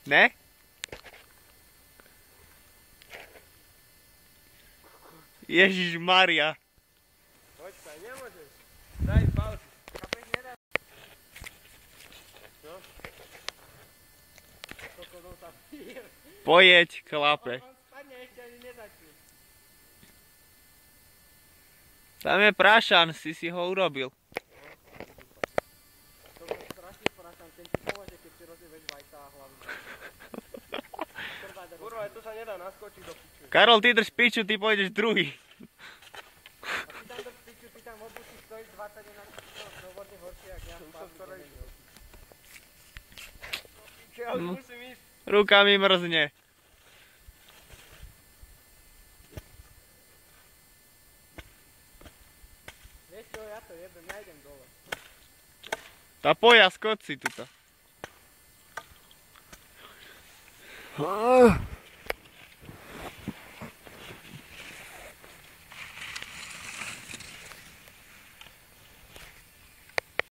Ne? Ježišmaria. Počkaj, nemôžeš. Daj pauzu. Kapeš, nedá. No. Toto som sa píl. Pojeď, chlape. On spadne, ešte ani nezačul. Tam je prášan, si ho urobil. To bol strašný prašan, ten ti pomôže, keď si rozjebeš vajca a hlavu. Kurva, tu sa nedá naskočiť do piču. Karol, ty drž piču, ty pôjdeš druhý. A ty tam drž piču, ty tam v obuši stojíš 20 na snowboarde horšie, jak ja. Som skoro išiel. Piče, ja už musím ísť. Ruka mi mrzne. Vieš čo, ja to jebem, ja idem dole. Tá poja, skoč si tuto.